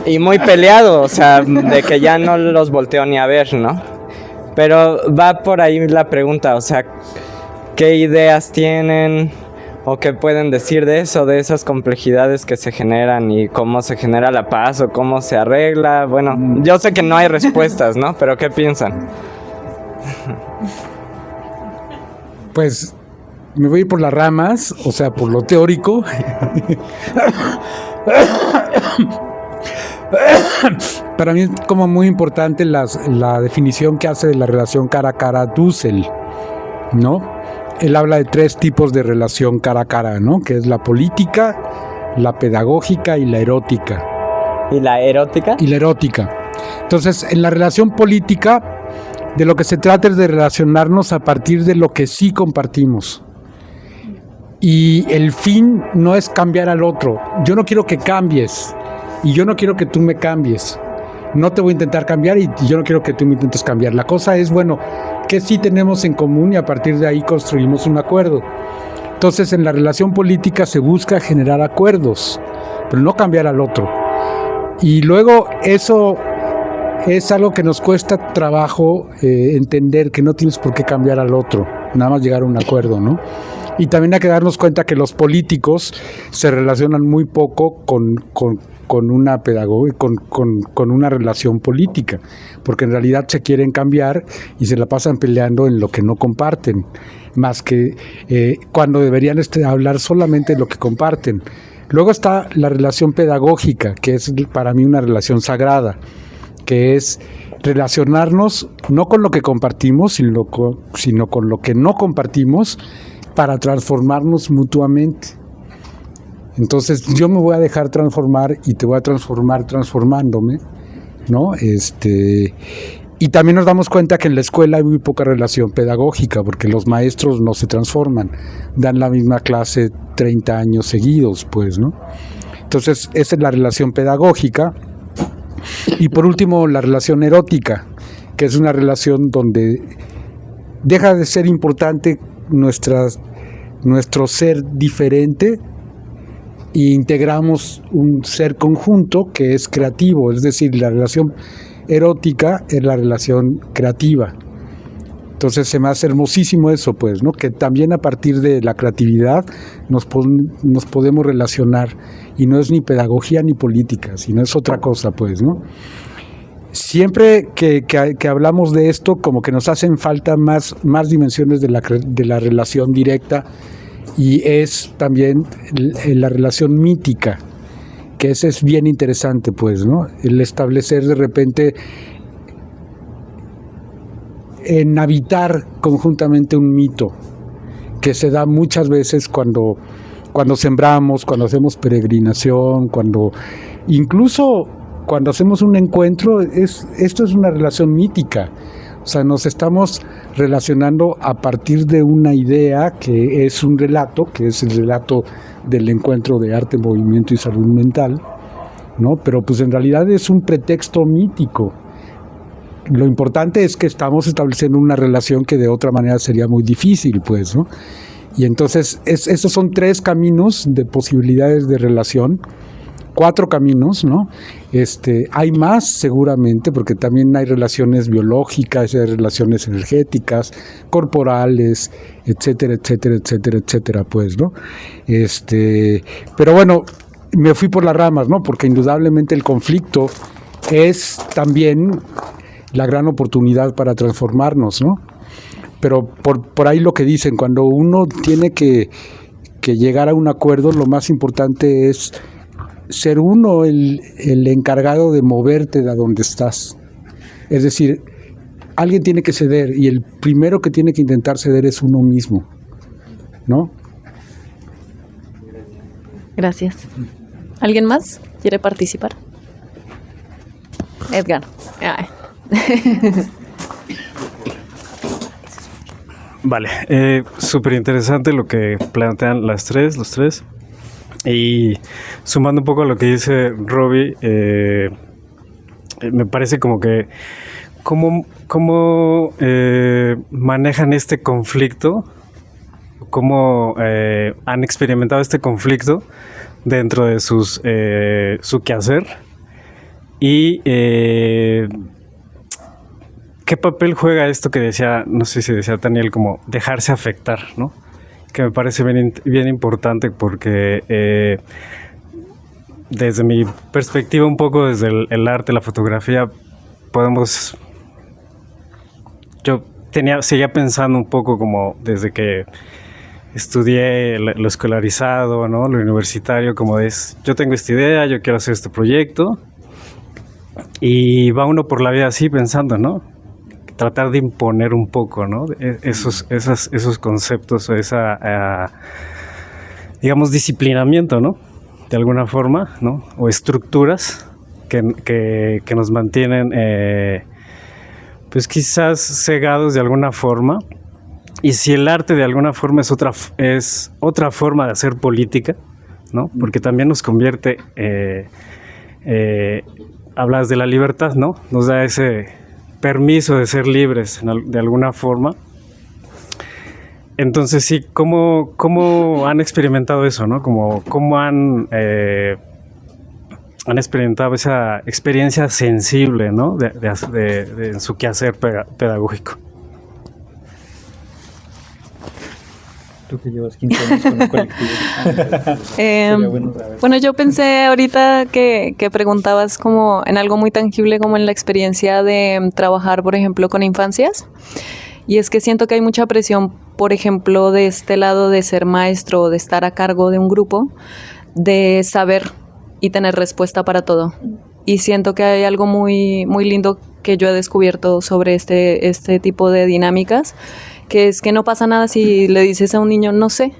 y muy peleado, o sea, de que ya no los volteo ni a ver, ¿no? Pero va por ahí la pregunta, o sea, ¿qué ideas tienen o qué pueden decir de eso, de esas complejidades que se generan y cómo se genera la paz o cómo se arregla? Bueno, yo sé que no hay respuestas, ¿no? Pero ¿qué piensan? Pues me voy a ir por las ramas, o sea, por lo teórico. Para mí es como muy importante la definición que hace de la relación cara a cara Dussel, ¿no? Él habla de 3 tipos de relación cara a cara, ¿no? Que es la política, la pedagógica y la erótica. ¿Y la erótica? Y la erótica. Entonces, en la relación política, de lo que se trata es de relacionarnos a partir de lo que sí compartimos. Y el fin no es cambiar al otro. Yo no quiero que cambies y yo no quiero que tú me cambies. No te voy a intentar cambiar y yo no quiero que tú me intentes cambiar. La cosa es, bueno, ¿qué sí tenemos en común? Y a partir de ahí construimos un acuerdo. Entonces, en la relación política se busca generar acuerdos, pero no cambiar al otro. Y luego eso es algo que nos cuesta trabajo entender, que no tienes por qué cambiar al otro, nada más llegar a un acuerdo, ¿no? Y también hay que darnos cuenta que los políticos se relacionan muy poco con una pedagogía, con una relación política, porque en realidad se quieren cambiar y se la pasan peleando en lo que no comparten, más que cuando deberían hablar solamente de lo que comparten. Luego está la relación pedagógica, que es para mí una relación sagrada, que es relacionarnos no con lo que compartimos, sino con lo que no compartimos, para transformarnos mutuamente. Entonces yo me voy a dejar transformar y te voy a transformar transformándome, ¿no? Y también nos damos cuenta que en la escuela hay muy poca relación pedagógica, porque los maestros no se transforman, dan la misma clase 30 años seguidos, pues, ¿no? Entonces esa es la relación pedagógica. Y por último, la relación erótica, que es una relación donde deja de ser importante nuestro ser diferente e integramos un ser conjunto que es creativo, es decir, la relación erótica es la relación creativa. Entonces se me hace hermosísimo eso, pues, ¿no? Que también a partir de la creatividad nos podemos relacionar, y no es ni pedagogía ni política, sino es otra cosa, pues, ¿no? Siempre que hablamos de esto, como que nos hacen falta más dimensiones de la relación directa, y es también la relación mítica, que ese es bien interesante, pues, ¿no? El establecer de repente en habitar conjuntamente un mito, que se da muchas veces cuando sembramos, cuando hacemos peregrinación, incluso cuando hacemos un encuentro. Esto es una relación mítica. O sea, nos estamos relacionando a partir de una idea que es un relato, que es el relato del encuentro de arte, movimiento y salud mental, ¿no? Pero pues en realidad es un pretexto mítico. Lo importante es que estamos estableciendo una relación que de otra manera sería muy difícil, pues, ¿no? Y entonces esos son 3 caminos de posibilidades de relación, 4 caminos, ¿no? Hay más seguramente, porque también hay relaciones biológicas, hay relaciones energéticas, corporales, etcétera, etcétera, etcétera, etcétera, pues, ¿no? Pero bueno, me fui por las ramas, ¿no? Porque indudablemente el conflicto es también la gran oportunidad para transformarnos, ¿no? Pero por ahí lo que dicen, cuando uno tiene que llegar a un acuerdo, lo más importante es ser uno el encargado de moverte de donde estás. Es decir, alguien tiene que ceder, y el primero que tiene que intentar ceder es uno mismo, ¿no? Gracias. ¿Alguien más quiere participar? Edgar. Ay. Vale, súper interesante lo que plantean los tres. Y sumando un poco a lo que dice Robbie, me parece como que cómo manejan este conflicto, cómo han experimentado este conflicto dentro de su quehacer, y qué papel juega esto que decía, no sé si decía Daniel, como dejarse afectar, ¿no? Que me parece bien importante, porque desde mi perspectiva, un poco desde el arte, la fotografía, yo seguía pensando un poco como desde que estudié lo escolarizado, ¿no? Lo universitario, como yo tengo esta idea, yo quiero hacer este proyecto, Y va uno por la vida así pensando, ¿no? Tratar de imponer un poco, ¿no? Esos conceptos o digamos, disciplinamiento, ¿no? De alguna forma, ¿no? O estructuras que nos mantienen, pues quizás cegados de alguna forma. Y si el arte de alguna forma es otra forma de hacer política, ¿no? Porque también nos convierte, hablas de la libertad, ¿no? Nos da ese permiso de ser libres de alguna forma. Entonces sí, ¿cómo han experimentado eso, ¿no? ¿Cómo han experimentado esa experiencia sensible, ¿no? De su quehacer pedagógico? Tú que llevas 15 años con el colectivo. Bueno, yo pensé ahorita que preguntabas como en algo muy tangible, como en la experiencia de trabajar, por ejemplo, con infancias. Y es que siento que hay mucha presión, por ejemplo, de este lado de ser maestro, de estar a cargo de un grupo, de saber y tener respuesta para todo. Y siento que hay algo muy, muy lindo que yo he descubierto sobre este tipo de dinámicas, que es que no pasa nada si le dices a un niño no sé,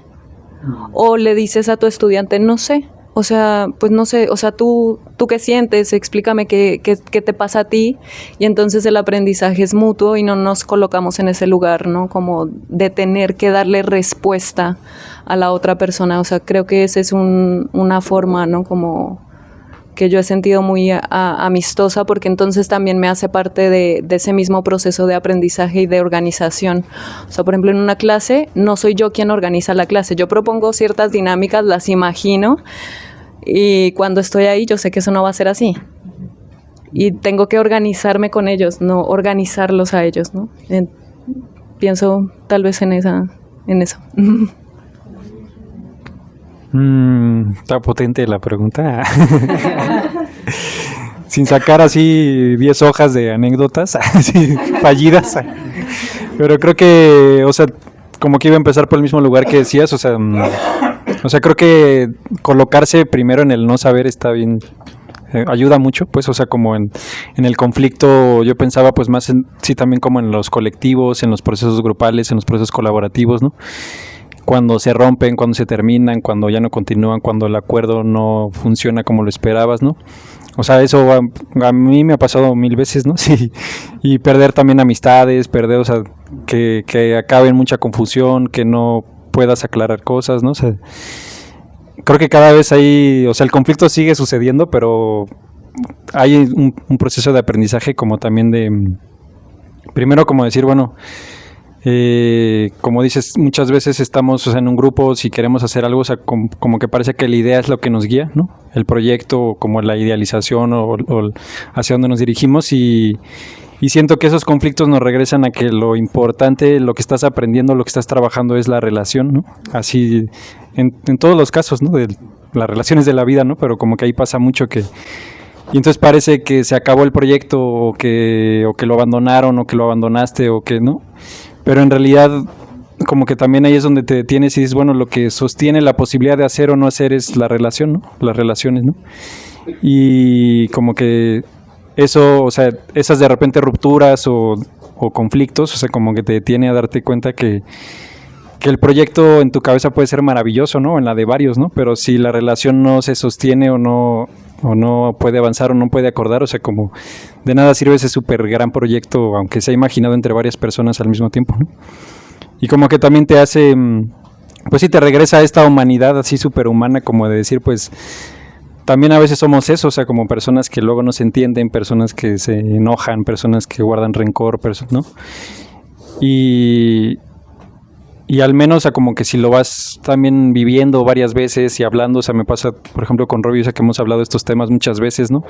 o le dices a tu estudiante no sé. O sea, pues no sé, o sea, ¿tú qué sientes? Explícame qué te pasa a ti. Y entonces el aprendizaje es mutuo y no nos colocamos en ese lugar, ¿no? Como de tener que darle respuesta a la otra persona. O sea, creo que esa es una forma, ¿no? Como que yo he sentido muy amistosa, porque entonces también me hace parte de ese mismo proceso de aprendizaje y de organización. O sea, por ejemplo, en una clase no soy yo quien organiza la clase, yo propongo ciertas dinámicas, las imagino, y cuando estoy ahí yo sé que eso no va a ser así. Y tengo que organizarme con ellos, no organizarlos a ellos, ¿no? Pienso tal vez en eso. Está potente la pregunta. Sin sacar así 10 hojas de anécdotas así, fallidas. Pero creo que, o sea, como que iba a empezar por el mismo lugar que decías, o sea, creo que colocarse primero en el no saber está bien, ayuda mucho, pues, o sea, como en el conflicto, yo pensaba pues más sí, también como en los colectivos, en los procesos grupales, en los procesos colaborativos, ¿no? Cuando se rompen, cuando se terminan, cuando ya no continúan, cuando el acuerdo no funciona como lo esperabas, ¿no? O sea, eso a mí me ha pasado 1000 veces, ¿no? Sí. Y perder también amistades, o sea, que acabe en mucha confusión, que no puedas aclarar cosas, ¿no? O sea, creo que cada vez hay, o sea, el conflicto sigue sucediendo, pero hay un proceso de aprendizaje como también de, primero como decir, bueno, como dices, muchas veces estamos, o sea, en un grupo, si queremos hacer algo, o sea, como que parece que la idea es lo que nos guía, ¿no? El proyecto, como la idealización o hacia dónde nos dirigimos, y siento que esos conflictos nos regresan a que lo importante, lo que estás aprendiendo, lo que estás trabajando es la relación, ¿no? Así en todos los casos, ¿no? De las relaciones de la vida, ¿no? Pero como que ahí pasa mucho que... Y entonces parece que se acabó el proyecto o que lo abandonaron o que lo abandonaste o que no. Pero en realidad como que también ahí es donde te detienes y dices, bueno, lo que sostiene la posibilidad de hacer o no hacer es la relación, ¿no? Las relaciones, ¿no? Y como que eso, o sea, esas de repente rupturas o conflictos, o sea, como que te detiene a darte cuenta que el proyecto en tu cabeza puede ser maravilloso, ¿no? En la de varios, ¿no? Pero si la relación no se sostiene o no puede avanzar o no puede acordar, o sea, como de nada sirve ese súper gran proyecto, aunque sea imaginado entre varias personas al mismo tiempo, ¿no? Y como que también te hace, pues sí, te regresa a esta humanidad así súper humana, como de decir, pues, también a veces somos eso, o sea, como personas que luego no se entienden, personas que se enojan, personas que guardan rencor, ¿no? Y al menos, o sea, como que si lo vas también viviendo varias veces y hablando, o sea, me pasa, por ejemplo, con Robbie, o sea, que hemos hablado de estos temas muchas veces, ¿no?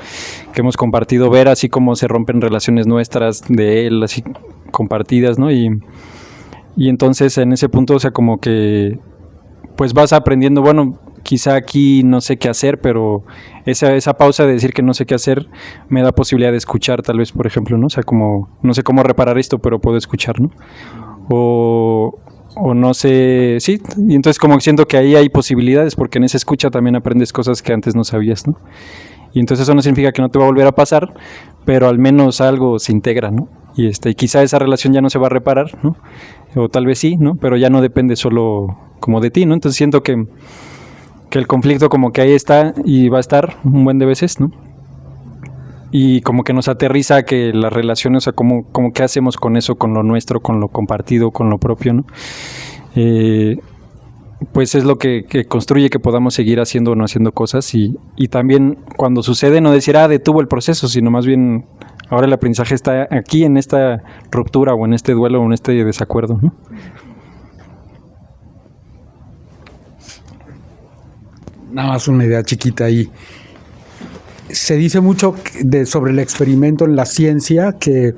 Que hemos compartido, ver así como se rompen relaciones nuestras, de él, así compartidas, ¿no? Y entonces en ese punto, o sea, como que pues vas aprendiendo, bueno, quizá aquí no sé qué hacer, pero esa pausa de decir que no sé qué hacer me da posibilidad de escuchar, tal vez, por ejemplo, ¿no? O sea, como, no sé cómo reparar esto, pero puedo escuchar, ¿no? O no sé, sí, y entonces como siento que ahí hay posibilidades, porque en esa escucha también aprendes cosas que antes no sabías, ¿no? Y entonces eso no significa que no te va a volver a pasar, pero al menos algo se integra, ¿no? Y quizá esa relación ya no se va a reparar, ¿no? O tal vez sí, ¿no? Pero ya no depende solo como de ti, ¿no? Entonces siento que el conflicto como que ahí está y va a estar un buen de veces, ¿no? Y como que nos aterriza a que las relaciones, o sea, como qué hacemos con eso, con lo nuestro, con lo compartido, con lo propio, ¿no? Pues es lo que construye que podamos seguir haciendo o no haciendo cosas y también cuando sucede no decir, detuvo el proceso, sino más bien ahora el aprendizaje está aquí en esta ruptura o en este duelo o en este desacuerdo, ¿no? Nada más una idea chiquita ahí. Se dice mucho sobre el experimento en la ciencia, que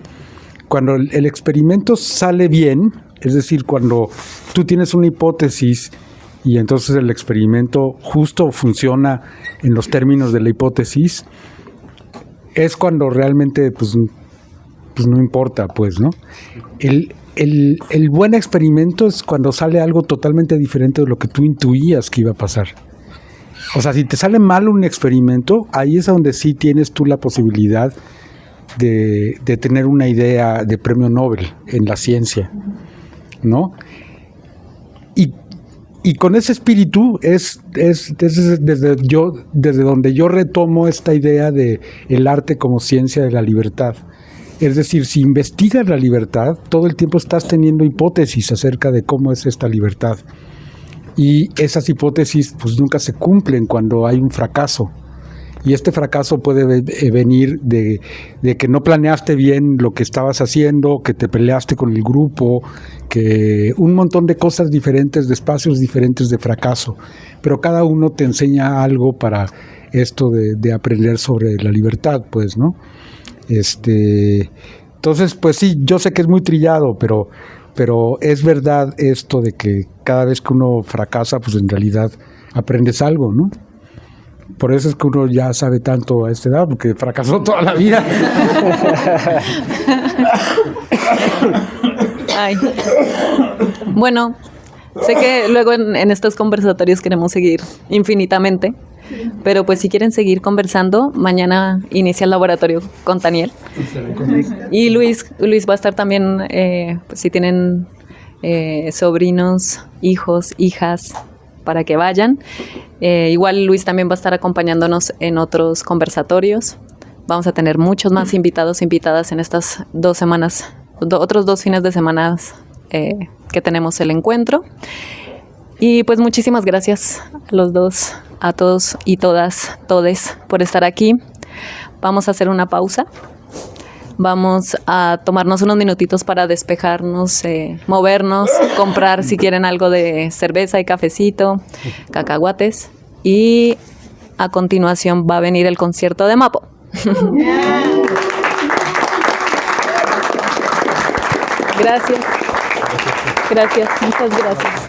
cuando el experimento sale bien, es decir, cuando tú tienes una hipótesis y entonces el experimento justo funciona en los términos de la hipótesis, es cuando realmente pues no importa, pues, ¿no? El buen experimento es cuando sale algo totalmente diferente de lo que tú intuías que iba a pasar. O sea, si te sale mal un experimento, ahí es donde sí tienes tú la posibilidad de tener una idea de premio Nobel en la ciencia, ¿no? Y con ese espíritu es desde donde yo retomo esta idea de el arte como ciencia de la libertad. Es decir, si investigas la libertad, todo el tiempo estás teniendo hipótesis acerca de cómo es esta libertad. Y esas hipótesis pues nunca se cumplen cuando hay un fracaso. Y este fracaso puede venir de que no planeaste bien lo que estabas haciendo, que te peleaste con el grupo, que un montón de cosas diferentes, de espacios diferentes de fracaso. Pero cada uno te enseña algo para esto de aprender sobre la libertad, pues, ¿no? Entonces, pues sí, yo sé que es muy trillado, pero es verdad esto de que cada vez que uno fracasa, pues en realidad aprendes algo, ¿no? Por eso es que uno ya sabe tanto a esta edad, porque fracasó toda la vida. Ay. Bueno, sé que luego en estos conversatorios queremos seguir infinitamente, pero pues si quieren seguir conversando, mañana inicia el laboratorio con Daniel. Y Luis va a estar también, pues si tienen sobrinos, hijos, hijas, para que vayan. Igual Luis también va a estar acompañándonos en otros conversatorios. Vamos a tener muchos más invitados e invitadas en estas 2 semanas, otros 2 fines de semana que tenemos el encuentro. Y pues muchísimas gracias a los dos, a todos y todas, todes, por estar aquí. Vamos a hacer una pausa. Vamos a tomarnos unos minutitos para despejarnos, movernos, comprar si quieren algo de cerveza y cafecito, cacahuates. Y a continuación va a venir el concierto de Mapo. Gracias. Gracias, muchas gracias.